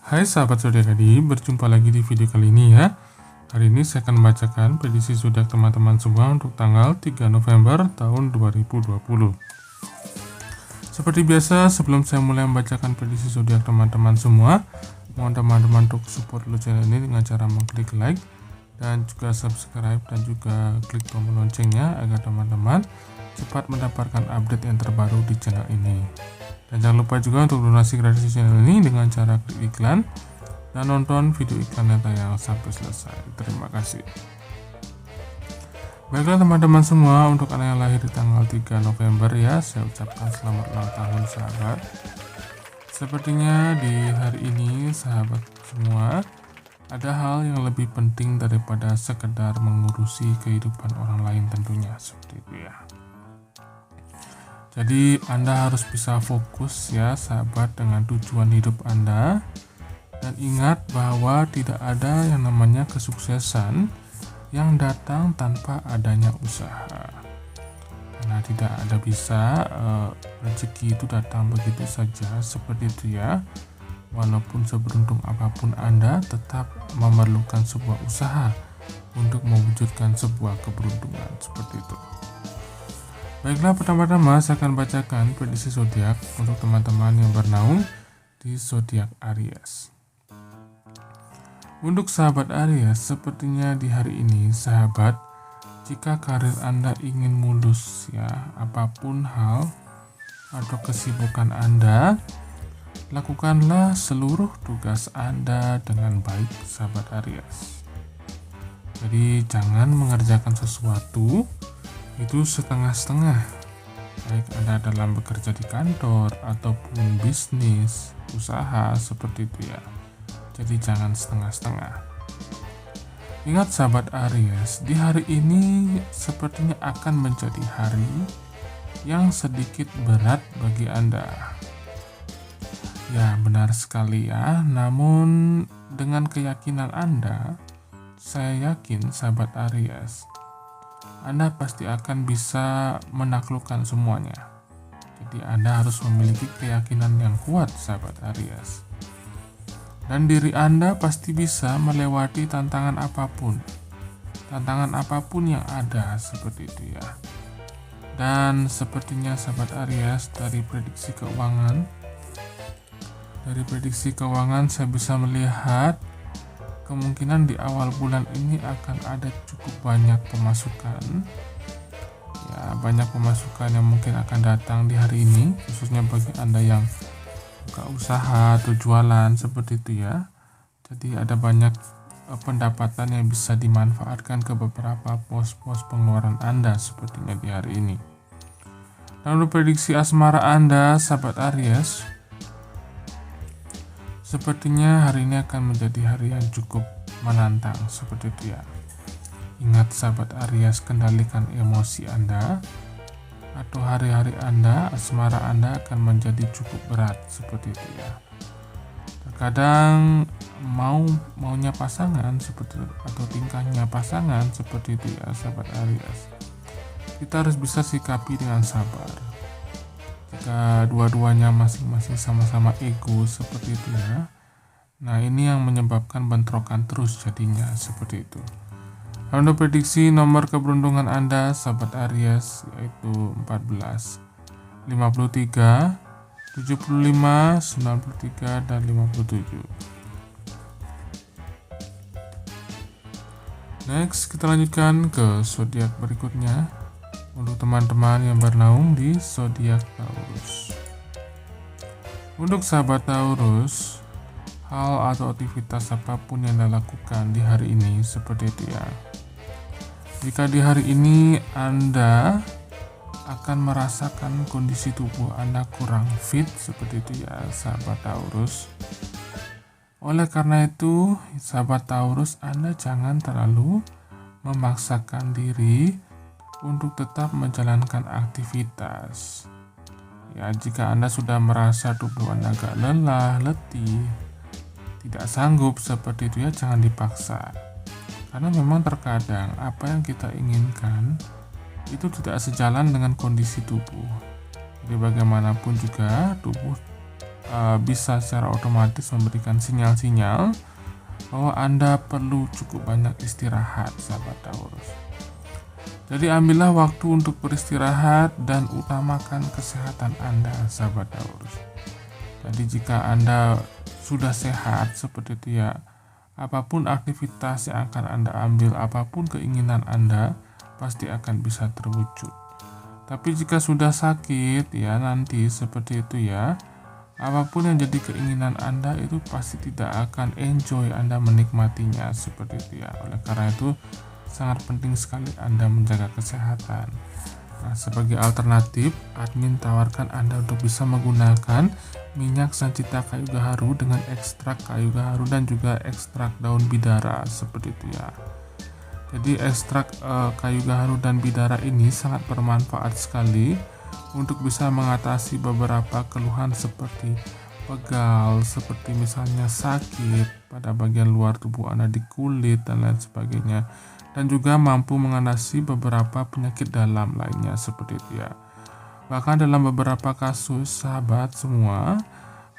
Hai sahabat zodiak Adi, berjumpa lagi di video kali ini ya. Hari ini saya akan membacakan prediksi zodiak teman-teman semua untuk tanggal 3 November tahun 2020. Seperti biasa, sebelum saya mulai membacakan prediksi zodiak teman-teman semua, mohon teman-teman untuk support dulu channel ini dengan cara mengklik like dan juga subscribe dan juga klik tombol loncengnya agar teman-teman cepat mendapatkan update yang terbaru di channel ini. Dan jangan lupa juga untuk donasi gratis channel ini dengan cara klik iklan dan nonton video iklannya tayang sampai selesai. Terima kasih. Baiklah teman-teman semua, untuk anak yang lahir di tanggal 3 November ya, saya ucapkan selamat ulang tahun sahabat. Sepertinya di hari ini sahabat semua, ada hal yang lebih penting daripada sekedar mengurusi kehidupan orang lain tentunya, seperti itu ya. Jadi Anda harus bisa fokus ya sahabat dengan tujuan hidup Anda. Dan ingat bahwa tidak ada yang namanya kesuksesan yang datang tanpa adanya usaha. Karena tidak ada bisa rezeki itu datang begitu saja seperti itu ya. Walaupun seberuntung apapun Anda, tetap memerlukan sebuah usaha untuk mewujudkan sebuah keberuntungan seperti itu. Baiklah, pertama-tama saya akan bacakan prediksi zodiak untuk teman-teman yang bernaung di zodiak Aries. Untuk sahabat Aries, sepertinya di hari ini sahabat, jika karir Anda ingin mulus ya, apapun hal atau kesibukan Anda, lakukanlah seluruh tugas Anda dengan baik sahabat Aries. Jadi jangan mengerjakan sesuatu itu setengah-setengah, baik Anda dalam bekerja di kantor ataupun bisnis, usaha seperti itu ya. Jadi jangan setengah-setengah. Ingat sahabat Aries, di hari ini sepertinya akan menjadi hari yang sedikit berat bagi Anda. Ya benar sekali ya, namun dengan keyakinan Anda, saya yakin sahabat Aries, Anda pasti akan bisa menaklukkan semuanya. Jadi Anda harus memiliki keyakinan yang kuat sahabat Aries. Dan diri Anda pasti bisa melewati tantangan apapun. Tantangan apapun yang ada seperti itu ya. Dan sepertinya sahabat Aries, dari prediksi keuangan saya bisa melihat kemungkinan di awal bulan ini akan ada cukup banyak pemasukan. Ya, banyak pemasukan yang mungkin akan datang di hari ini, khususnya bagi Anda yang buka usaha atau jualan seperti itu ya. Jadi ada banyak pendapatan yang bisa dimanfaatkan ke beberapa pos-pos pengeluaran Anda sepertinya di hari ini. Lalu prediksi asmara Anda sahabat Aries, sepertinya hari ini akan menjadi hari yang cukup menantang seperti itu ya. Ingat sahabat Aries, kendalikan emosi Anda, atau hari-hari Anda, asmara Anda akan menjadi cukup berat seperti itu ya. Terkadang maunya pasangan seperti itu, atau tingkahnya pasangan seperti itu ya sahabat Aries. Kita harus bisa sikapi dengan sabar. Jika dua-duanya masing-masing sama-sama ego seperti itu ya, nah ini yang menyebabkan bentrokan terus jadinya seperti itu. Lalu prediksi nomor keberuntungan Anda sahabat Aries yaitu 14, 53, 75, 93, dan 57. Next, kita lanjutkan ke zodiak berikutnya. Untuk teman-teman yang bernaung di zodiak Taurus. Untuk sahabat Taurus, hal atau aktivitas apapun yang Anda lakukan di hari ini seperti itu ya. Jika di hari ini Anda akan merasakan kondisi tubuh Anda kurang fit seperti itu ya sahabat Taurus. Oleh karena itu, sahabat Taurus, Anda jangan terlalu memaksakan diri untuk tetap menjalankan aktivitas. Ya, jika Anda sudah merasa tubuh Anda agak lelah, letih, tidak sanggup seperti itu ya, jangan dipaksa. Karena memang terkadang apa yang kita inginkan itu tidak sejalan dengan kondisi tubuh. Jadi bagaimanapun juga tubuh bisa secara otomatis memberikan sinyal-sinyal bahwa Anda perlu cukup banyak istirahat, sahabat Taurus. Jadi ambillah waktu untuk beristirahat dan utamakan kesehatan Anda, sahabat Taurus. Jadi jika Anda sudah sehat seperti itu ya, apapun aktivitas yang akan Anda ambil, apapun keinginan Anda pasti akan bisa terwujud. Tapi jika sudah sakit ya, nanti seperti itu ya, apapun yang jadi keinginan Anda itu pasti tidak akan enjoy Anda menikmatinya seperti itu ya. Oleh karena itu sangat penting sekali Anda menjaga kesehatan. Nah, sebagai alternatif, admin tawarkan Anda untuk bisa menggunakan minyak sancita kayu gaharu dengan ekstrak kayu gaharu dan juga ekstrak daun bidara seperti itu ya. Jadi ekstrak kayu gaharu dan bidara ini sangat bermanfaat sekali untuk bisa mengatasi beberapa keluhan seperti pegal, seperti misalnya sakit pada bagian luar tubuh Anda di kulit dan lain sebagainya, dan juga mampu mengatasi beberapa penyakit dalam lainnya seperti itu ya. Bahkan dalam beberapa kasus, sahabat semua,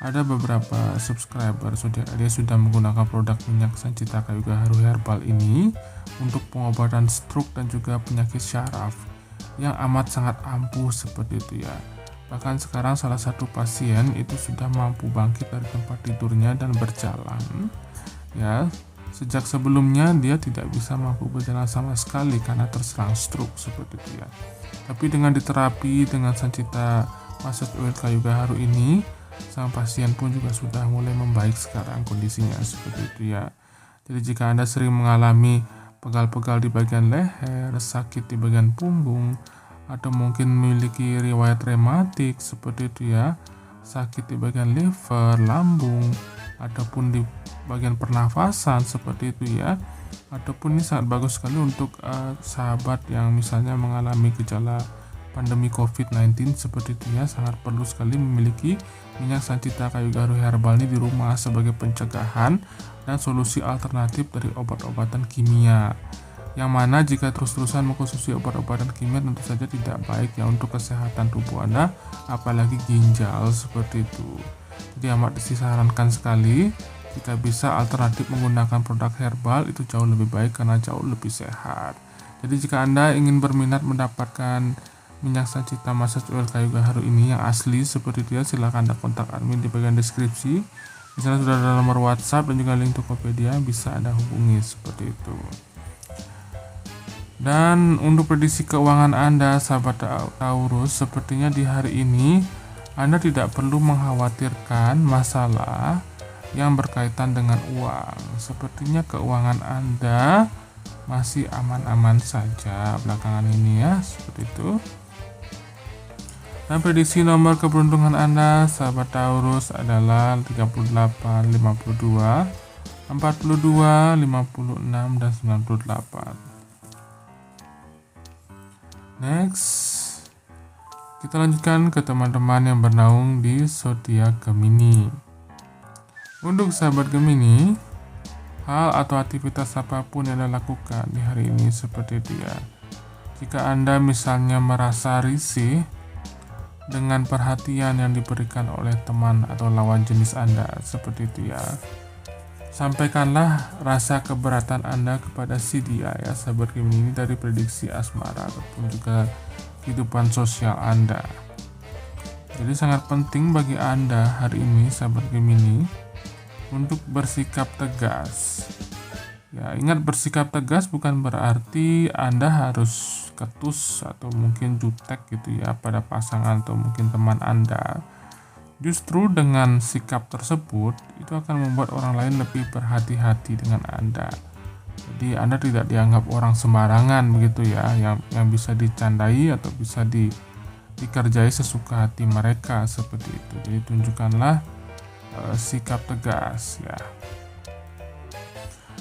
ada beberapa subscriber dia sudah menggunakan produk minyak sancita kayu gaharu herbal ini untuk pengobatan stroke dan juga penyakit syaraf yang amat sangat ampuh seperti itu ya. Bahkan sekarang salah satu pasien itu sudah mampu bangkit dari tempat tidurnya dan berjalan ya. Sejak sebelumnya dia tidak bisa mampu berjalan sama sekali karena terserang stroke seperti itu ya. Tapi dengan diterapi dengan sancita massage oil kayu gaharu ini, sang pasien pun juga sudah mulai membaik sekarang kondisinya seperti itu ya. Jadi jika Anda sering mengalami pegal-pegal di bagian leher, sakit di bagian punggung, atau mungkin memiliki riwayat rematik seperti itu ya, sakit di bagian liver, lambung, ataupun di bagian pernafasan seperti itu ya, ataupun ini sangat bagus sekali untuk sahabat yang misalnya mengalami gejala pandemi COVID-19 seperti itu ya, sangat perlu sekali memiliki minyak sancita kayu gaharu herbal ini di rumah sebagai pencegahan dan solusi alternatif dari obat-obatan kimia. Yang mana jika terus-terusan mengkonsumsi obat-obatan kimia tentu saja tidak baik ya untuk kesehatan tubuh Anda, apalagi ginjal seperti itu. Jadi amat disarankan sekali jika bisa alternatif menggunakan produk herbal itu jauh lebih baik karena jauh lebih sehat. Jadi jika Anda ingin berminat mendapatkan minyak sancita massage oil kayu gaharu ini yang asli seperti itu ya, silahkan Anda kontak admin di bagian deskripsi. Di sana sudah ada nomor WhatsApp dan juga link Tokopedia, bisa Anda hubungi seperti itu. Dan untuk prediksi keuangan Anda, sahabat Taurus, sepertinya di hari ini Anda tidak perlu mengkhawatirkan masalah yang berkaitan dengan uang. Sepertinya keuangan Anda masih aman-aman saja belakangan ini ya, seperti itu. Dan prediksi nomor keberuntungan Anda, sahabat Taurus, adalah 38, 52, 42, 56, dan 98. Next, kita lanjutkan ke teman-teman yang bernaung di zodiak Gemini. Untuk sahabat Gemini, hal atau aktivitas apapun yang Anda lakukan di hari ini seperti itu ya. Jika Anda misalnya merasa risih dengan perhatian yang diberikan oleh teman atau lawan jenis Anda seperti itu ya, sampaikanlah rasa keberatan Anda kepada si dia ya, sahabat Gemini, ini dari prediksi asmara ataupun juga kehidupan sosial Anda. Jadi sangat penting bagi Anda hari ini, sahabat Gemini, untuk bersikap tegas. Ya, ingat, bersikap tegas bukan berarti Anda harus ketus atau mungkin jutek gitu ya pada pasangan atau mungkin teman Anda. Justru dengan sikap tersebut itu akan membuat orang lain lebih berhati-hati dengan Anda. Jadi Anda tidak dianggap orang sembarangan begitu ya, yang bisa dicandai atau bisa dikerjai sesuka hati mereka seperti itu. Jadi tunjukkanlah sikap tegas ya.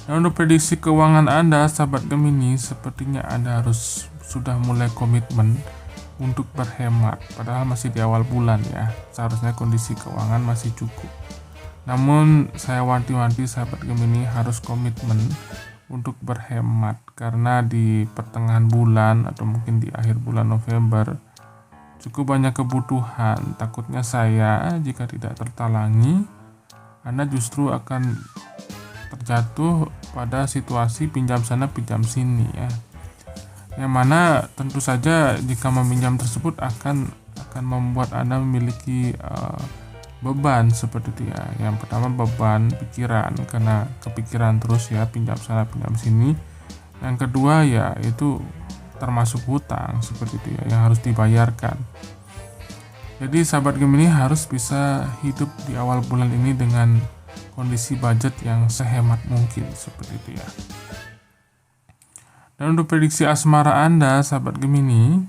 Dan untuk prediksi keuangan Anda, sahabat Gemini, sepertinya Anda harus sudah mulai komitmen untuk berhemat, padahal masih di awal bulan ya, seharusnya kondisi keuangan masih cukup. Namun saya wanti-wanti sahabat Gemini harus komitmen untuk berhemat, karena di pertengahan bulan atau mungkin di akhir bulan November cukup banyak kebutuhan. Takutnya saya jika tidak tertalangi, Anda justru akan terjatuh pada situasi pinjam sana pinjam sini ya. Yang mana tentu saja jika meminjam tersebut akan membuat Anda memiliki beban seperti itu ya. Yang pertama beban pikiran, karena kepikiran terus ya pinjam sana pinjam sini. Yang kedua ya itu termasuk hutang seperti itu ya, yang harus dibayarkan. Jadi sahabat Gemini harus bisa hidup di awal bulan ini dengan kondisi budget yang sehemat mungkin seperti itu ya. Dan untuk prediksi asmara Anda sahabat Gemini,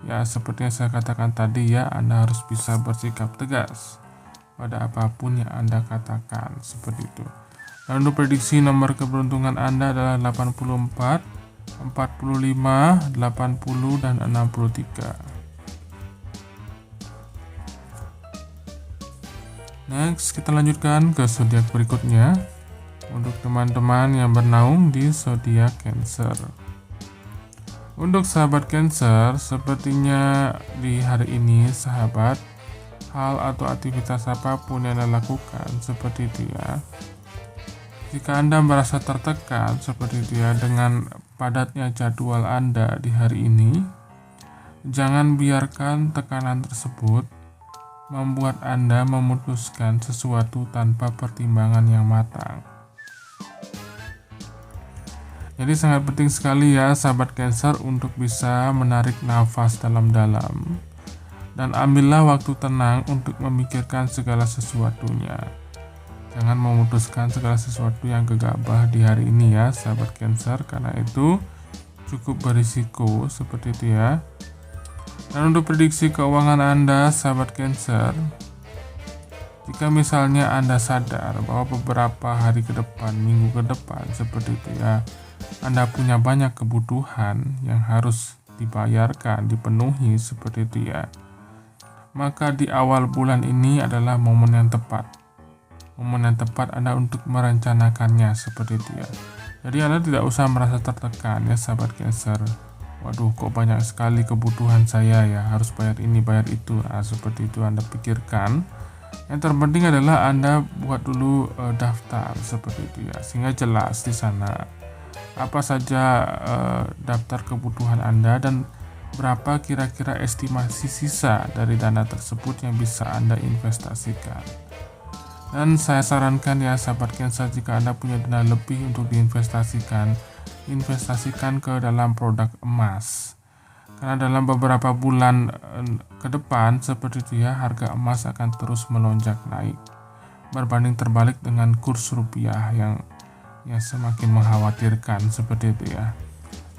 ya seperti yang saya katakan tadi ya, Anda harus bisa bersikap tegas pada apapun yang Anda katakan seperti itu. Dan untuk prediksi nomor keberuntungan Anda adalah 84, 45, 80, dan 63. Next, kita lanjutkan ke zodiak berikutnya. Untuk teman-teman yang bernaung di zodiak Cancer. Untuk sahabat Cancer, sepertinya di hari ini sahabat, hal atau aktivitas apapun yang Anda lakukan seperti itu ya. Jika Anda merasa tertekan seperti itu ya dengan padatnya jadwal Anda di hari ini, jangan biarkan tekanan tersebut membuat Anda memutuskan sesuatu tanpa pertimbangan yang matang. Jadi sangat penting sekali ya sahabat Cancer untuk bisa menarik nafas dalam-dalam dan ambillah waktu tenang untuk memikirkan segala sesuatunya. Jangan memutuskan segala sesuatu yang gegabah di hari ini ya sahabat Cancer, karena itu cukup berisiko seperti itu ya. Dan untuk prediksi keuangan Anda sahabat Cancer, jika misalnya Anda sadar bahwa beberapa hari ke depan, minggu ke depan seperti itu ya, Anda punya banyak kebutuhan yang harus dibayarkan, dipenuhi seperti itu ya, maka di awal bulan ini adalah momen yang tepat. Momen yang tepat Anda untuk merencanakannya seperti itu ya. Jadi Anda tidak usah merasa tertekan ya sahabat Cancer. Waduh, kok banyak sekali kebutuhan saya ya, harus bayar ini bayar itu. Nah, seperti itu Anda pikirkan. Yang terpenting adalah Anda buat dulu daftar seperti itu ya, sehingga jelas di sana apa saja daftar kebutuhan Anda dan berapa kira-kira estimasi sisa dari dana tersebut yang bisa Anda investasikan. Dan saya sarankan ya sahabat Cancer, jika Anda punya dana lebih untuk diinvestasikan, investasikan ke dalam produk emas. Karena dalam beberapa bulan ke depan seperti itu ya, harga emas akan terus melonjak naik. Berbanding terbalik dengan kurs rupiah yang semakin mengkhawatirkan seperti itu ya.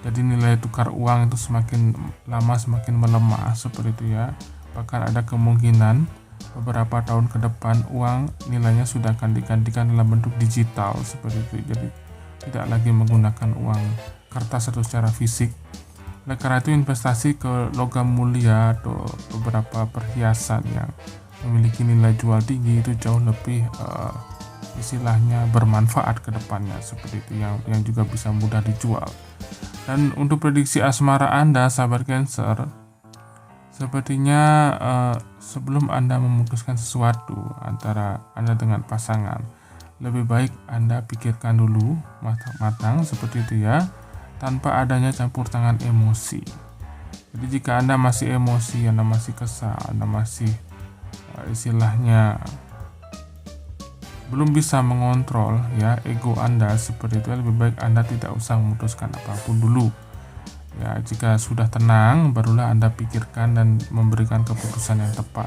Jadi nilai tukar uang itu semakin lama semakin melemah seperti itu ya. Bahkan ada kemungkinan beberapa tahun ke depan uang nilainya sudah akan digantikan dalam bentuk digital seperti itu. Jadi tidak lagi menggunakan uang kertas atau secara fisik. Oleh karena itu investasi ke logam mulia atau beberapa perhiasan yang memiliki nilai jual tinggi itu jauh lebih istilahnya bermanfaat ke depannya seperti itu, yang juga bisa mudah dijual. Dan untuk prediksi asmara Anda sahabat Cancer, sepertinya sebelum Anda memutuskan sesuatu antara Anda dengan pasangan, lebih baik Anda pikirkan dulu matang-matang seperti itu ya, tanpa adanya campur tangan emosi. Jadi jika Anda masih emosi, Anda masih kesal, Anda masih istilahnya belum bisa mengontrol ya ego Anda seperti itu, lebih baik Anda tidak usah memutuskan apapun dulu. Ya, jika sudah tenang, barulah Anda pikirkan dan memberikan keputusan yang tepat.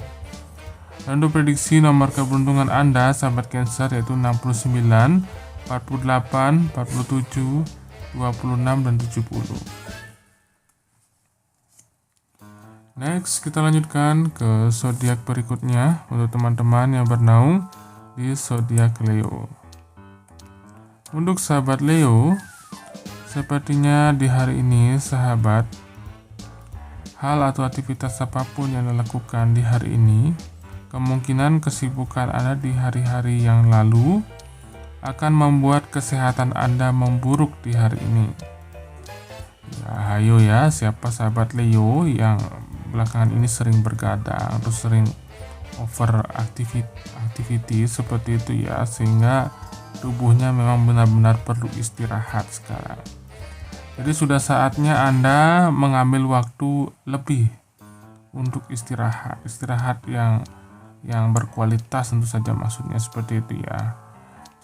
Dan untuk prediksi nomor keberuntungan Anda, sahabat Cancer, yaitu 69, 48, 47, 26, dan 70. Next, kita lanjutkan ke zodiak berikutnya untuk teman-teman yang bernaung di zodiak Leo. Untuk sahabat Leo, sepertinya di hari ini sahabat, hal atau aktivitas apapun yang dilakukan di hari ini, kemungkinan kesibukan Anda di hari-hari yang lalu akan membuat kesehatan Anda memburuk di hari ini. Ya, ayo ya, siapa sahabat Leo yang belakangan ini sering bergadang atau sering over activity seperti itu ya, sehingga tubuhnya memang benar-benar perlu istirahat sekarang. Jadi sudah saatnya Anda mengambil waktu lebih untuk istirahat yang berkualitas, tentu saja maksudnya seperti itu ya.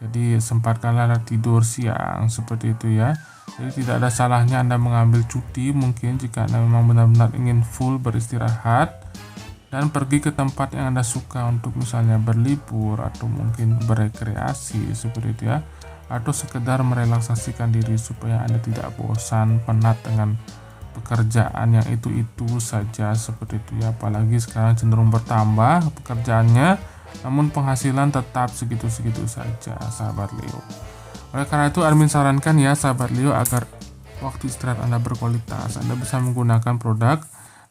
Jadi sempatkanlah tidur siang seperti itu ya. Jadi tidak ada salahnya Anda mengambil cuti mungkin jika Anda memang benar-benar ingin full beristirahat dan pergi ke tempat yang Anda suka untuk misalnya berlibur atau mungkin berekreasi seperti itu ya, atau sekedar merelaksasikan diri supaya Anda tidak bosan penat dengan pekerjaan yang itu saja seperti itu ya. Apalagi sekarang cenderung bertambah pekerjaannya, namun penghasilan tetap segitu-segitu saja sahabat Leo. Oleh karena itu admin sarankan ya sahabat Leo, agar waktu istirahat Anda berkualitas, Anda bisa menggunakan produk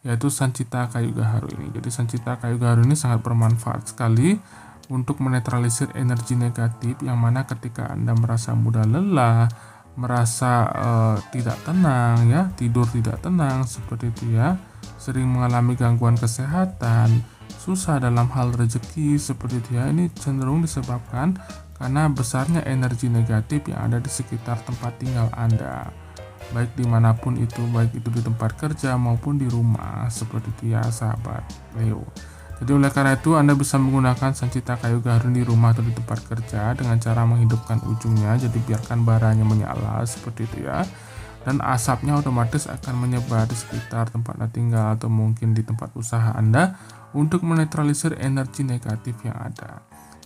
yaitu Sancita Kayu Gaharu ini. Jadi Sancita Kayu Gaharu ini sangat bermanfaat sekali untuk menetralisir energi negatif, yang mana ketika Anda merasa mudah lelah, merasa tidak tenang ya, tidur tidak tenang seperti itu ya, sering mengalami gangguan kesehatan, susah dalam hal rezeki seperti itu ya, ini cenderung disebabkan karena besarnya energi negatif yang ada di sekitar tempat tinggal Anda, baik dimanapun itu, baik itu di tempat kerja maupun di rumah seperti itu ya sahabat Leo. Jadi oleh karena itu Anda bisa menggunakan Sancita Kayu Gaharu di rumah atau di tempat kerja dengan cara menghidupkan ujungnya, jadi biarkan baranya menyala seperti itu ya, dan asapnya otomatis akan menyebar di sekitar tempat Anda tinggal atau mungkin di tempat usaha Anda untuk menetralisir energi negatif yang ada.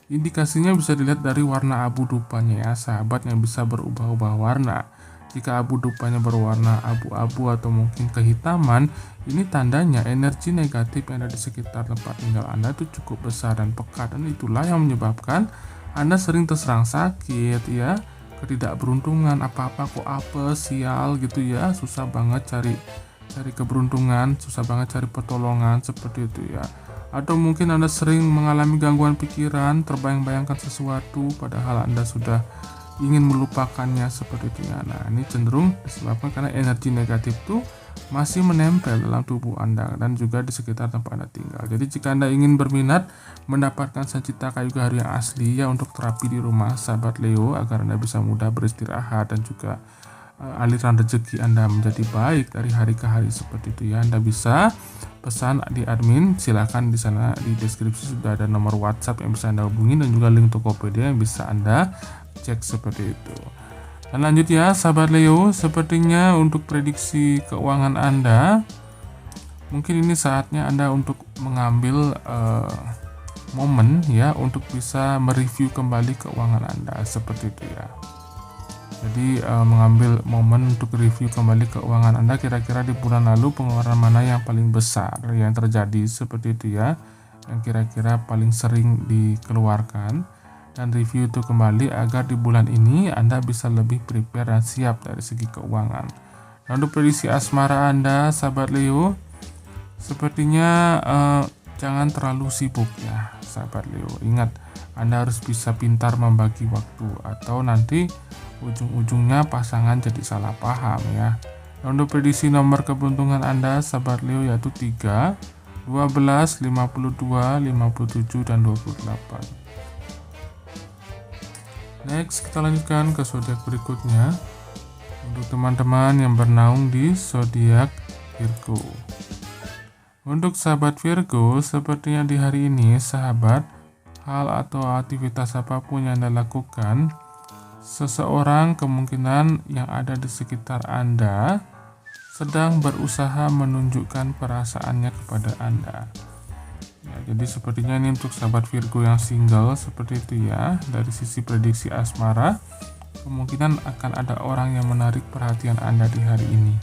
Indikasinya bisa dilihat dari warna abu dupanya ya sahabat, yang bisa berubah-ubah warna. Jika abu dupanya berwarna abu-abu atau mungkin kehitaman, ini tandanya energi negatif yang ada di sekitar tempat tinggal Anda itu cukup besar dan pekat, dan itulah yang menyebabkan Anda sering terserang sakit ya, ketidakberuntungan, apa-apa kok apes, sial gitu ya, susah banget cari keberuntungan, susah banget cari pertolongan seperti itu ya. Atau mungkin Anda sering mengalami gangguan pikiran, terbayang-bayangkan sesuatu padahal Anda sudah ingin melupakannya seperti itu ya. Nah, ini cenderung disebabkan karena energi negatif itu masih menempel dalam tubuh Anda dan juga di sekitar tempat Anda tinggal. Jadi jika Anda ingin berminat mendapatkan Sancita Kayu Gaharu yang asli ya untuk terapi di rumah sahabat Leo, agar Anda bisa mudah beristirahat dan juga aliran rezeki Anda menjadi baik dari hari ke hari seperti itu ya, Anda bisa pesan di admin, silakan di sana di deskripsi sudah ada nomor WhatsApp yang bisa Anda hubungi dan juga link Tokopedia yang bisa Anda cek seperti itu. Dan lanjut ya sahabat Leo, sepertinya untuk prediksi keuangan Anda, mungkin ini saatnya Anda untuk mengambil momen ya untuk bisa mereview kembali keuangan Anda seperti itu ya. Jadi mengambil momen untuk review kembali keuangan Anda, kira-kira di bulan lalu pengeluaran mana yang paling besar yang terjadi seperti itu ya, yang kira-kira paling sering dikeluarkan, dan review itu kembali agar di bulan ini Anda bisa lebih prepare dan siap dari segi keuangan. Nah, untuk prediksi asmara Anda sahabat Leo, sepertinya jangan terlalu sibuk ya sahabat Leo. Ingat, Anda harus bisa pintar membagi waktu atau nanti ujung-ujungnya pasangan jadi salah paham ya. Nah, untuk prediksi nomor keberuntungan Anda sahabat Leo yaitu 3, 12, 52, 57 dan 28. Next, kita lanjutkan ke zodiak berikutnya. Untuk teman-teman yang bernaung di zodiak Virgo. Untuk sahabat Virgo, sepertinya di hari ini sahabat, hal atau aktivitas apapun yang Anda lakukan, seseorang kemungkinan yang ada di sekitar Anda sedang berusaha menunjukkan perasaannya kepada Anda. Ya, jadi sepertinya ini untuk sahabat Virgo yang single seperti itu ya. Dari sisi prediksi asmara, kemungkinan akan ada orang yang menarik perhatian Anda di hari ini.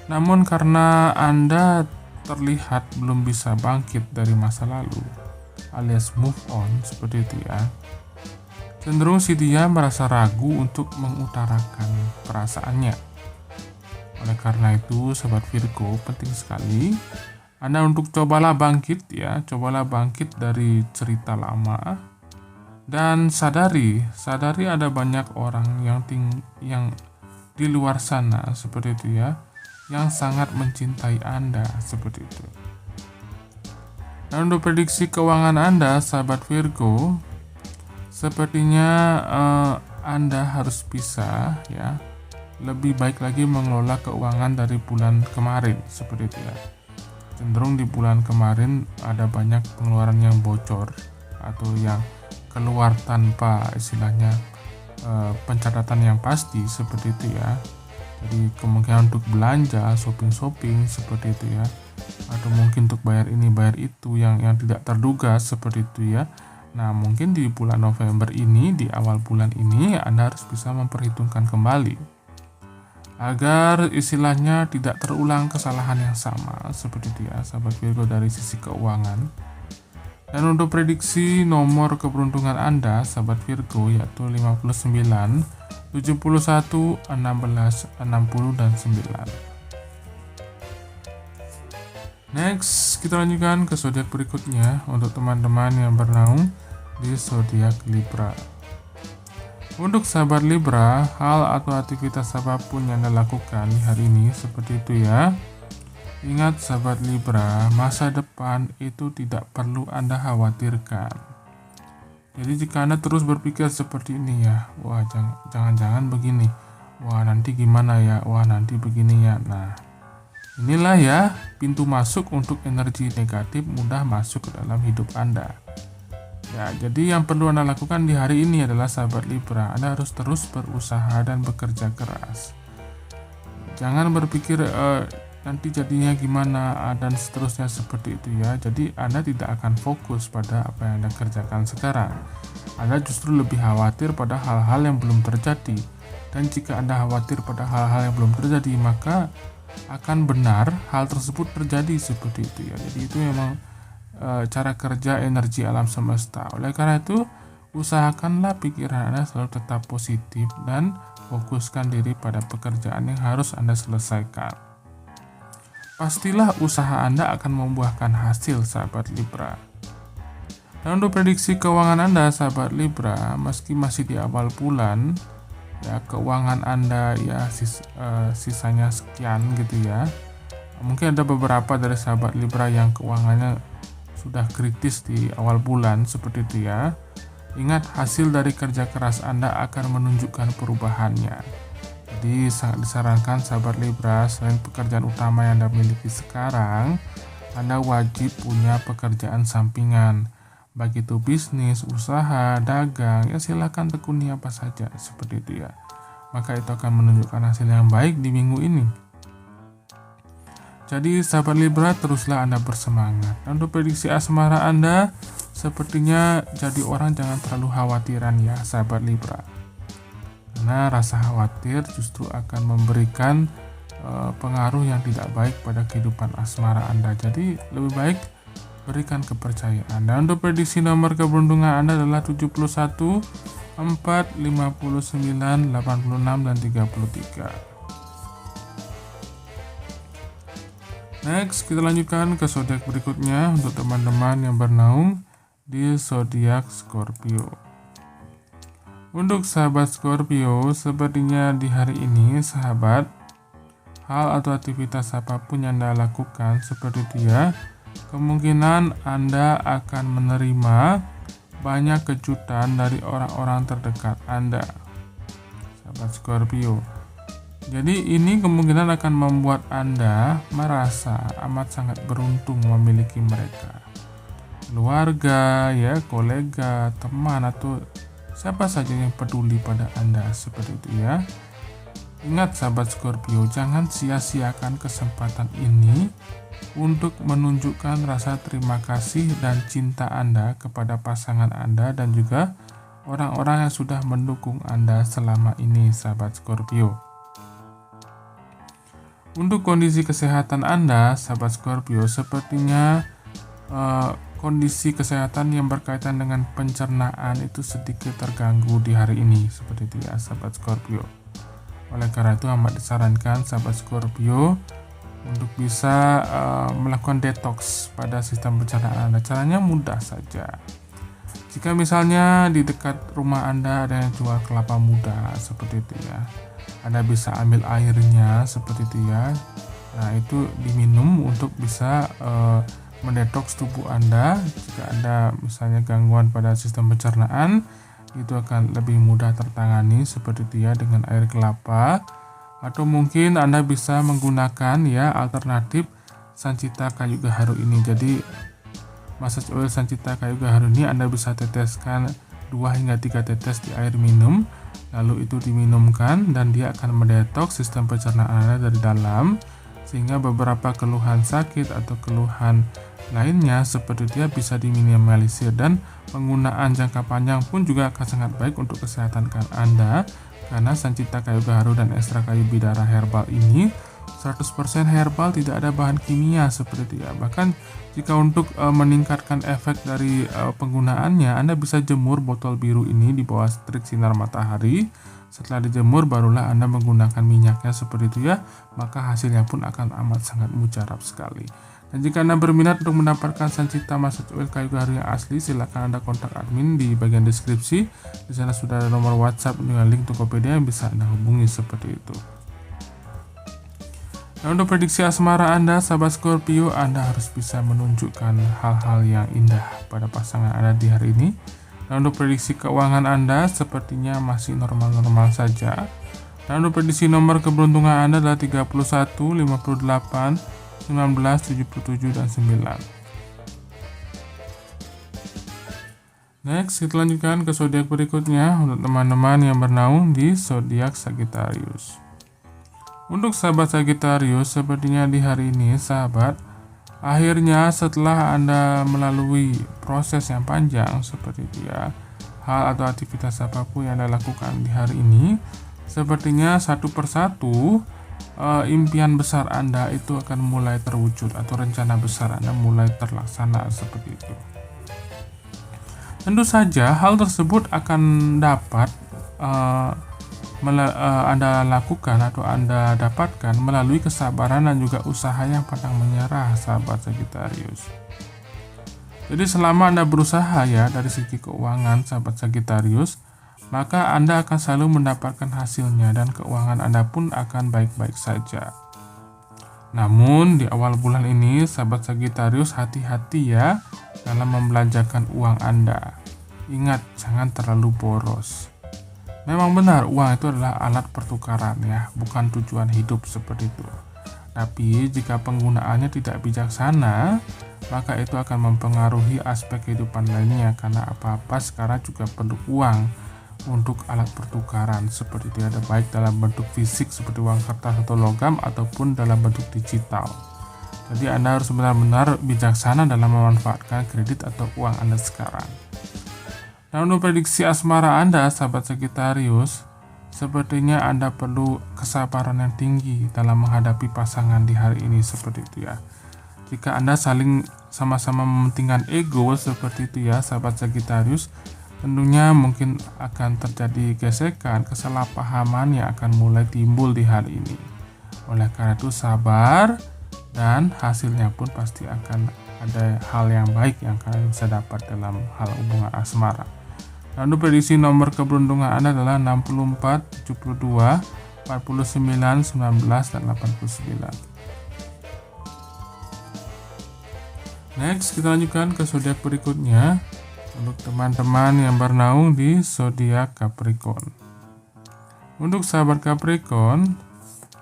Namun karena Anda terlihat belum bisa bangkit dari masa lalu, alias move on seperti itu ya, cenderung si dia merasa ragu untuk mengutarakan perasaannya. Oleh karena itu, sahabat Virgo, penting sekali Anda untuk cobalah bangkit ya, cobalah bangkit dari cerita lama Dan sadari ada banyak orang yang di luar sana seperti itu ya, yang sangat mencintai Anda seperti itu. Dan untuk prediksi keuangan Anda, sahabat Virgo, sepertinya Anda harus bisa ya lebih baik lagi mengelola keuangan dari bulan kemarin seperti itu ya. Cenderung di bulan kemarin ada banyak pengeluaran yang bocor atau yang keluar tanpa istilahnya pencatatan yang pasti seperti itu ya. Jadi kemungkinan untuk belanja, shopping seperti itu ya, atau mungkin untuk bayar ini bayar itu yang tidak terduga seperti itu ya. Nah, mungkin di bulan November ini, di awal bulan ini Anda harus bisa memperhitungkan kembali agar istilahnya tidak terulang kesalahan yang sama seperti itu ya, sahabat Virgo, dari sisi keuangan. Dan untuk prediksi nomor keberuntungan Anda, sahabat Virgo, yaitu 59, 71, 16, 60, dan 9. Next, kita lanjutkan ke zodiak berikutnya untuk teman-teman yang bernaung di zodiak Libra. Untuk sahabat Libra, hal atau aktivitas apapun yang Anda lakukan di hari ini seperti itu ya. Ingat sahabat Libra, masa depan itu tidak perlu Anda khawatirkan. Jadi jika Anda terus berpikir seperti ini ya, wah jangan-jangan begini, wah nanti gimana ya, wah nanti begini ya. Nah, inilah ya pintu masuk untuk energi negatif mudah masuk ke dalam hidup Anda. Ya, jadi yang perlu Anda lakukan di hari ini adalah sahabat Libra, Anda harus terus berusaha dan bekerja keras. Jangan berpikir nanti jadinya gimana dan seterusnya seperti itu ya. Jadi Anda tidak akan fokus pada apa yang Anda kerjakan sekarang. Anda justru lebih khawatir pada hal-hal yang belum terjadi. Dan jika Anda khawatir pada hal-hal yang belum terjadi, maka akan benar hal tersebut terjadi seperti itu ya. Jadi itu memang cara kerja energi alam semesta. Oleh karena itu, usahakanlah pikiran Anda selalu tetap positif dan fokuskan diri pada pekerjaan yang harus Anda selesaikan. Pastilah usaha Anda akan membuahkan hasil, sahabat Libra. Dan untuk prediksi keuangan Anda, sahabat Libra, meski masih di awal bulan, ya keuangan Anda ya sisanya sekian gitu ya. Mungkin ada beberapa dari sahabat Libra yang keuangannya sudah kritis di awal bulan seperti itu ya. Ingat, hasil dari kerja keras Anda akan menunjukkan perubahannya. Jadi sangat disarankan sahabat Libra, selain pekerjaan utama yang Anda miliki sekarang, Anda wajib punya pekerjaan sampingan. Baik itu bisnis, usaha, dagang, ya silakan tekuni apa saja seperti itu ya. Maka itu akan menunjukkan hasil yang baik di minggu ini. Jadi sahabat Libra, teruslah Anda bersemangat. Dan untuk prediksi asmara Anda, sepertinya jadi orang jangan terlalu khawatiran ya sahabat Libra. Karena rasa khawatir justru akan memberikan pengaruh yang tidak baik pada kehidupan asmara Anda. Jadi lebih baik berikan kepercayaan. Dan untuk prediksi nomor keberuntungan Anda adalah 71, 4, 59, 86, dan 33. Next, kita lanjutkan ke zodiak berikutnya untuk teman-teman yang bernaung di zodiak Scorpio. Untuk sahabat Scorpio, sepertinya di hari ini sahabat, hal atau aktivitas apapun yang Anda lakukan seperti itu ya, kemungkinan Anda akan menerima banyak kejutan dari orang-orang terdekat Anda, sahabat Scorpio. Jadi ini kemungkinan akan membuat Anda merasa amat sangat beruntung memiliki mereka. Keluarga, ya, kolega, teman, atau siapa saja yang peduli pada Anda seperti itu ya. Ingat sahabat Scorpio, jangan sia-siakan kesempatan ini untuk menunjukkan rasa terima kasih dan cinta Anda kepada pasangan Anda dan juga orang-orang yang sudah mendukung Anda selama ini, sahabat Scorpio. Untuk kondisi kesehatan Anda, sahabat Scorpio, sepertinya kondisi kesehatan yang berkaitan dengan pencernaan itu sedikit terganggu di hari ini seperti itu ya sahabat Scorpio. Oleh karena itu amat disarankan sahabat Scorpio untuk bisa melakukan detox pada sistem pencernaan Anda. Caranya mudah saja. Jika misalnya di dekat rumah Anda ada yang jual kelapa muda seperti itu ya, Anda bisa ambil airnya seperti itu ya. Nah, itu diminum untuk bisa mendetoks tubuh Anda. Jika Anda misalnya gangguan pada sistem pencernaan, itu akan lebih mudah tertangani seperti itu ya dengan air kelapa. Atau mungkin Anda bisa menggunakan ya alternatif Sancita kayu gaharu ini. Jadi massage oil Sancita kayu gaharu ini Anda bisa teteskan 2 hingga 3 tetes di air minum, lalu itu diminumkan dan dia akan mendetoks sistem pencernaan Anda dari dalam, sehingga beberapa keluhan sakit atau keluhan lainnya seperti dia bisa diminimalisir. Dan penggunaan jangka panjang pun juga akan sangat baik untuk kesehatan Anda, karena Sancita kayu gaharu dan ekstra kayu bidara herbal ini 100% herbal, tidak ada bahan kimia seperti itu ya. Bahkan jika untuk meningkatkan efek dari penggunaannya, Anda bisa jemur botol biru ini di bawah terik sinar matahari. Setelah dijemur barulah Anda menggunakan minyaknya seperti itu ya, maka hasilnya pun akan amat sangat mujarab sekali. Dan jika Anda berminat untuk mendapatkan Sancita Massage Oil kayu gaharu yang asli, silakan Anda kontak admin di bagian deskripsi. Di sana sudah ada nomor WhatsApp dengan link Tokopedia yang bisa Anda hubungi seperti itu. Nah, untuk prediksi asmara Anda, sahabat Scorpio, Anda harus bisa menunjukkan hal-hal yang indah pada pasangan Anda di hari ini. Dan untuk prediksi keuangan Anda, sepertinya masih normal-normal saja. Dan untuk prediksi nomor keberuntungan Anda adalah 31, 58, 19, 77, dan 9. Next, kita lanjutkan ke zodiak berikutnya untuk teman-teman yang bernaung di zodiak Sagittarius. Untuk sahabat Sagittarius, sepertinya di hari ini sahabat, akhirnya setelah Anda melalui proses yang panjang seperti itu ya, hal atau aktivitas apapun yang Anda lakukan di hari ini, sepertinya satu persatu impian besar Anda itu akan mulai terwujud atau rencana besar Anda mulai terlaksana seperti itu. Tentu saja hal tersebut akan dapat Anda lakukan atau Anda dapatkan melalui kesabaran dan juga usaha yang pantang menyerah, sahabat Sagittarius. Jadi selama Anda berusaha ya dari segi keuangan, sahabat Sagittarius, maka Anda akan selalu mendapatkan hasilnya dan keuangan Anda pun akan baik-baik saja. Namun di awal bulan ini, sahabat Sagittarius, hati-hati ya dalam membelanjakan uang Anda. Ingat, jangan terlalu boros. Memang benar, uang itu adalah alat pertukaran ya, bukan tujuan hidup seperti itu. Tapi jika penggunaannya tidak bijaksana, maka itu akan mempengaruhi aspek kehidupan lainnya, karena apa-apa sekarang juga perlu uang untuk alat pertukaran seperti itu, ada baik dalam bentuk fisik seperti uang kertas atau logam ataupun dalam bentuk digital. Jadi Anda harus benar-benar bijaksana dalam memanfaatkan kredit atau uang Anda sekarang. Nah, untuk prediksi asmara Anda, sahabat Sagittarius, sepertinya Anda perlu kesabaran yang tinggi dalam menghadapi pasangan di hari ini seperti itu ya. Jika Anda saling sama-sama mementingkan ego seperti itu ya, sahabat Sagittarius, tentunya mungkin akan terjadi gesekan, kesalahpahaman yang akan mulai timbul di hari ini. Oleh karena itu sabar, dan hasilnya pun pasti akan ada hal yang baik yang kalian bisa dapat dalam hal hubungan asmara. Lalu prediksi nomor keberuntungan Anda adalah 64, 72, 49, 19, dan 89. Next, kita lanjutkan ke zodiak berikutnya untuk teman-teman yang bernaung di zodiak Capricorn. Untuk sahabat Capricorn,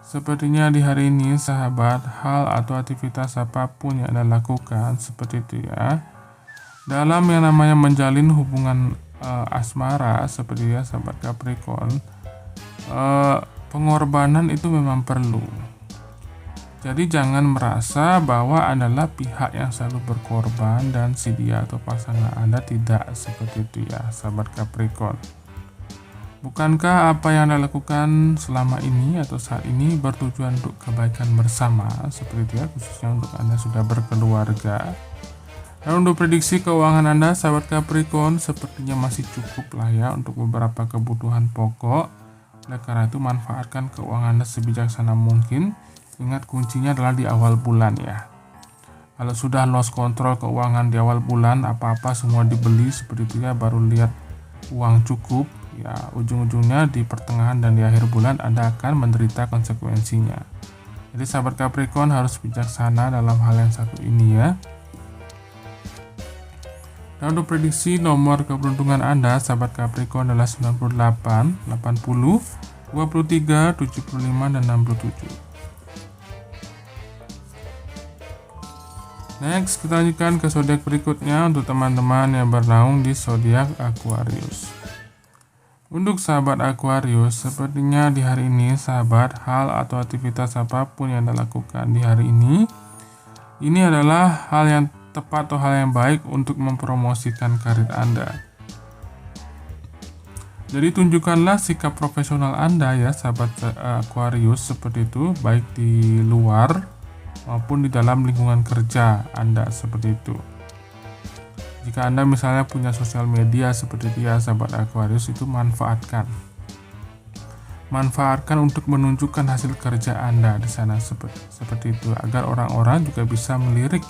sepertinya di hari ini sahabat, hal atau aktivitas apapun yang Anda lakukan seperti itu ya, dalam yang namanya menjalin hubungan asmara seperti ya sahabat Capricorn, pengorbanan itu memang perlu. Jadi jangan merasa bahwa Anda adalah pihak yang selalu berkorban dan si dia atau pasangan Anda tidak seperti itu ya sahabat Capricorn. Bukankah apa yang Anda lakukan selama ini atau saat ini bertujuan untuk kebaikan bersama seperti itu ya, khususnya untuk Anda sudah berkeluarga. Dan untuk prediksi keuangan Anda, sahabat Capricorn, sepertinya masih cukup lah ya untuk beberapa kebutuhan pokok. Oleh karena itu, manfaatkan keuangan Anda sebijaksana mungkin. Ingat, kuncinya adalah di awal bulan ya. Kalau sudah lost control keuangan di awal bulan, apa-apa semua dibeli seperti itu ya, baru lihat uang cukup, ya ujung-ujungnya di pertengahan dan di akhir bulan Anda akan menderita konsekuensinya. Jadi sahabat Capricorn harus bijaksana dalam hal yang satu ini ya. Dan untuk prediksi nomor keberuntungan Anda, sahabat Capricorn, adalah 98, 80, 23, 75, dan 67. Next, kita lanjutkan ke zodiak berikutnya untuk teman-teman yang bernaung di zodiak Aquarius. Untuk sahabat Aquarius, sepertinya di hari ini sahabat, hal atau aktivitas apapun yang Anda lakukan di hari ini adalah hal yang tepat atau hal yang baik untuk mempromosikan karir Anda. Jadi tunjukkanlah sikap profesional Anda ya sahabat Aquarius seperti itu, baik di luar maupun di dalam lingkungan kerja Anda seperti itu. Jika Anda misalnya punya sosial media seperti dia sahabat Aquarius, itu manfaatkan untuk menunjukkan hasil kerja Anda di sana seperti itu, agar orang-orang juga bisa melirik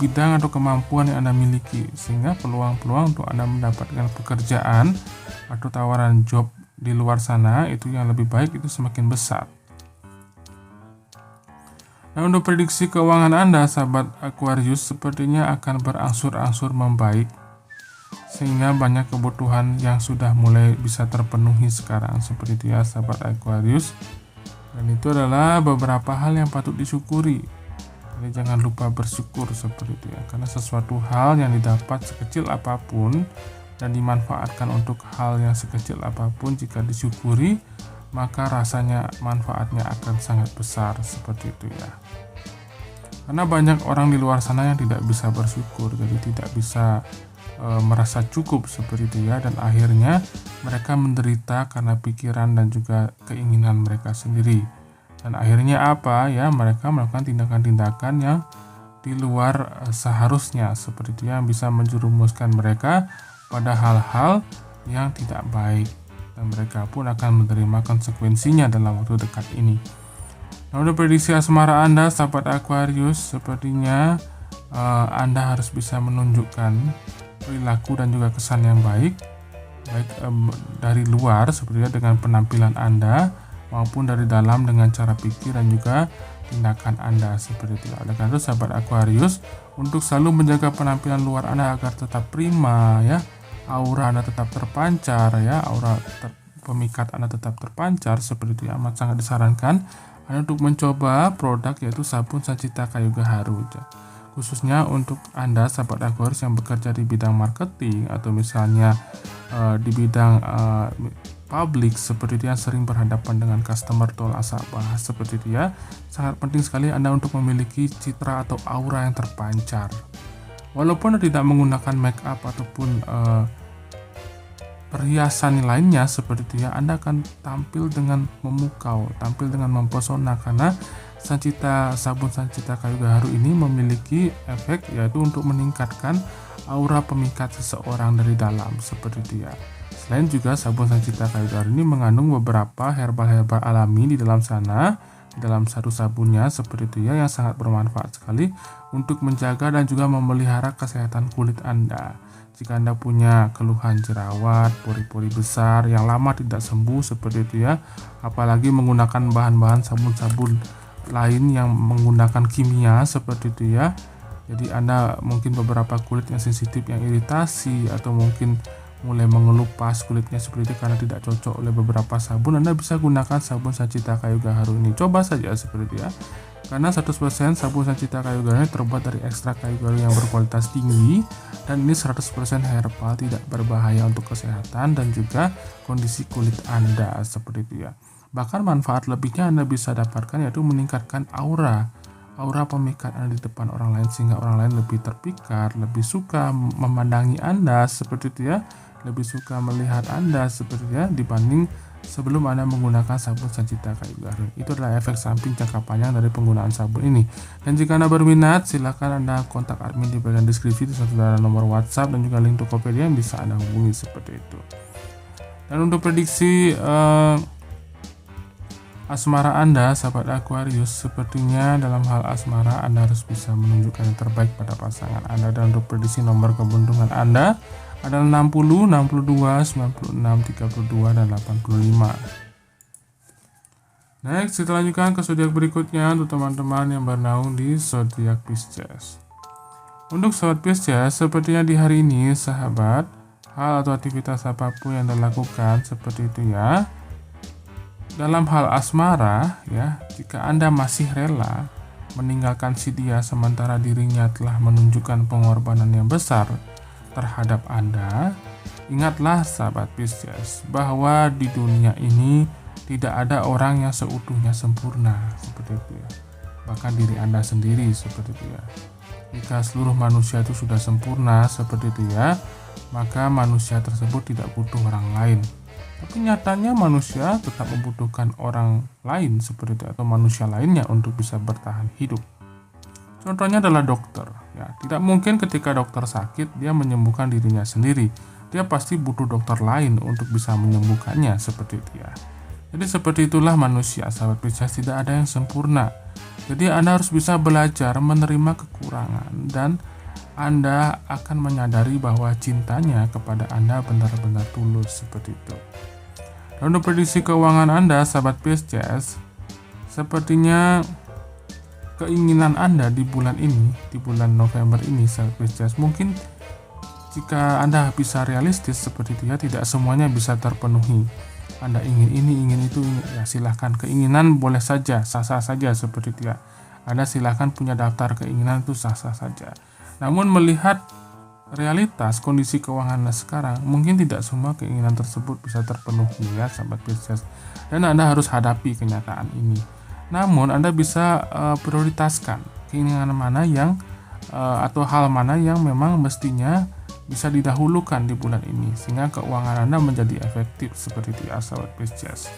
bidang atau kemampuan yang Anda miliki, sehingga peluang-peluang untuk Anda mendapatkan pekerjaan atau tawaran job di luar sana itu yang lebih baik itu semakin besar. Nah, untuk prediksi keuangan Anda sahabat Aquarius sepertinya akan berangsur-angsur membaik, sehingga banyak kebutuhan yang sudah mulai bisa terpenuhi sekarang seperti itu ya sahabat Aquarius. Dan itu adalah beberapa hal yang patut disyukuri. Jadi jangan lupa bersyukur seperti itu ya, karena sesuatu hal yang didapat sekecil apapun dan dimanfaatkan untuk hal yang sekecil apapun, jika disyukuri maka rasanya manfaatnya akan sangat besar seperti itu ya. Karena banyak orang di luar sana yang tidak bisa bersyukur, jadi tidak bisa merasa cukup seperti itu ya, dan akhirnya mereka menderita karena pikiran dan juga keinginan mereka sendiri. Dan akhirnya apa ya, mereka melakukan tindakan-tindakan yang di luar seharusnya seperti itu yang bisa menjerumuskan mereka pada hal-hal yang tidak baik, dan mereka pun akan menerima konsekuensinya dalam waktu dekat ini. Nah, untuk prediksi asmara Anda sahabat Aquarius, sepertinya Anda harus bisa menunjukkan perilaku dan juga kesan yang baik dari luar sepertinya dengan penampilan Anda, maupun dari dalam dengan cara pikir dan juga tindakan Anda seperti itu. Oleh karena itu sahabat Aquarius, untuk selalu menjaga penampilan luar Anda agar tetap prima ya, aura Anda tetap terpancar ya, pemikat Anda tetap terpancar seperti itu, amat sangat disarankan Anda untuk mencoba produk yaitu sabun Sanchita Kayu Gaharu. Khususnya untuk Anda sahabat Aquarius yang bekerja di bidang marketing atau misalnya di bidang publik seperti itu yang sering berhadapan dengan customer atau nasabah seperti itu ya, sangat penting sekali Anda untuk memiliki citra atau aura yang terpancar. Walaupun Anda tidak menggunakan make up ataupun perhiasan lainnya seperti itu ya, Anda akan tampil dengan memukau, tampil dengan mempesona, karena sabun Sanchita Kayu Gaharu ini memiliki efek yaitu untuk meningkatkan aura pemikat seseorang dari dalam seperti itu ya. Selain juga sabun Sanchita Kayu Gaharu ini mengandung beberapa herbal alami di dalam sana, di dalam satu sabunnya seperti itu ya, yang sangat bermanfaat sekali untuk menjaga dan juga memelihara kesehatan kulit Anda. Jika Anda punya keluhan jerawat, pori-pori besar yang lama tidak sembuh seperti itu ya, apalagi menggunakan bahan-bahan sabun-sabun lain yang menggunakan kimia seperti itu ya. Jadi Anda mungkin beberapa kulit yang sensitif, yang iritasi, atau mungkin mulai mengelupas kulitnya seperti itu karena tidak cocok oleh beberapa sabun, Anda bisa gunakan sabun Sanchita Kayu Gaharu ini. Coba saja seperti itu ya. Karena 100% sabun Sanchita Kayu Gaharu terbuat dari ekstrak kayu gaharu yang berkualitas tinggi, dan ini 100% herbal, tidak berbahaya untuk kesehatan dan juga kondisi kulit Anda seperti itu ya. Bahkan manfaat lebihnya Anda bisa dapatkan yaitu meningkatkan aura pemikat Anda di depan orang lain, sehingga orang lain lebih terpikat, lebih suka memandangi Anda seperti itu ya, lebih suka melihat Anda seperti itu ya, dibanding sebelum Anda menggunakan sabun Sanchita Kayu Gaharu. Itu adalah efek samping jangka panjang dari penggunaan sabun ini. Dan jika Anda berminat, silakan Anda kontak admin di bagian deskripsi, di sana ada nomor WhatsApp dan juga link Tokopedia yang bisa Anda hubungi seperti itu. Dan untuk prediksi asmara Anda, sahabat Aquarius, sepertinya dalam hal asmara Anda harus bisa menunjukkan yang terbaik pada pasangan Anda. Dan untuk prediksi nomor keberuntungan Anda adalah 60, 62, 96, 32, dan 85. Next, kita lanjutkan ke zodiak berikutnya untuk teman-teman yang bernaung di zodiak Pisces. Untuk sahabat Pisces, sepertinya di hari ini, sahabat, hal atau aktivitas apapun yang dilakukan seperti itu ya. Dalam hal asmara ya, jika Anda masih rela meninggalkan si dia sementara dirinya telah menunjukkan pengorbanan yang besar terhadap Anda, ingatlah sahabat Pisces bahwa di dunia ini tidak ada orang yang seutuhnya sempurna seperti itu ya. Bahkan diri Anda sendiri seperti itu ya. Jika seluruh manusia itu sudah sempurna seperti itu ya, maka manusia tersebut tidak butuh orang lain. Tapi nyatanya manusia tetap membutuhkan orang lain seperti itu, atau manusia lainnya untuk bisa bertahan hidup. Contohnya adalah dokter. Ya, tidak mungkin ketika dokter sakit dia menyembuhkan dirinya sendiri. Dia pasti butuh dokter lain untuk bisa menyembuhkannya seperti itu ya. Jadi seperti itulah manusia, sahabat Pisces, tidak ada yang sempurna. Jadi Anda harus bisa belajar menerima kekurangan dan Anda akan menyadari bahwa cintanya kepada Anda benar-benar tulus seperti itu. Dan untuk prediksi keuangan Anda, sahabat Pisces, sepertinya keinginan Anda di bulan ini, di bulan November ini, sahabat Pisces, mungkin jika Anda bisa realistis seperti itu ya, tidak semuanya bisa terpenuhi. Anda ingin ini, ingin itu, ya silahkan. Keinginan boleh saja, sah-sah saja seperti itu ya. Anda silahkan punya daftar keinginan, itu sah-sah saja. Namun melihat realitas kondisi keuangan Anda sekarang, mungkin tidak semua keinginan tersebut bisa terpenuhi ya sahabat Pisces. Dan Anda harus hadapi kenyataan ini. Namun Anda bisa prioritaskan keinginan mana yang atau hal mana yang memang mestinya bisa didahulukan di bulan ini, sehingga keuangan Anda menjadi efektif seperti itu ya sahabat Pisces.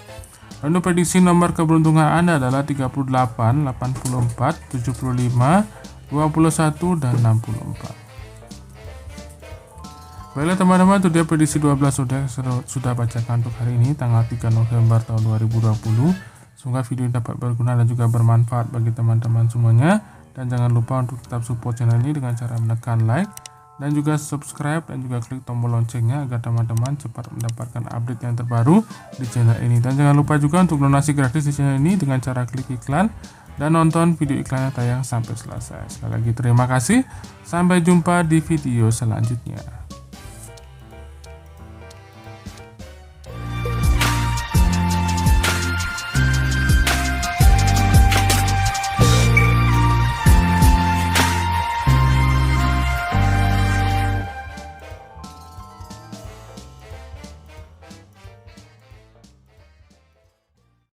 Lalu prediksi nomor keberuntungan Anda adalah 38, 84, 75, 21, dan 64. Baiklah teman-teman, itu dia prediksi 12 sudah bacakan untuk hari ini tanggal 3 November tahun 2020. Semoga video ini dapat berguna dan juga bermanfaat bagi teman-teman semuanya. Dan jangan lupa untuk tetap support channel ini dengan cara menekan like dan juga subscribe dan juga klik tombol loncengnya agar teman-teman cepat mendapatkan update yang terbaru di channel ini. Dan jangan lupa juga untuk donasi gratis di channel ini dengan cara klik iklan dan nonton video iklannya tayang sampai selesai. Sekali lagi terima kasih, sampai jumpa di video selanjutnya.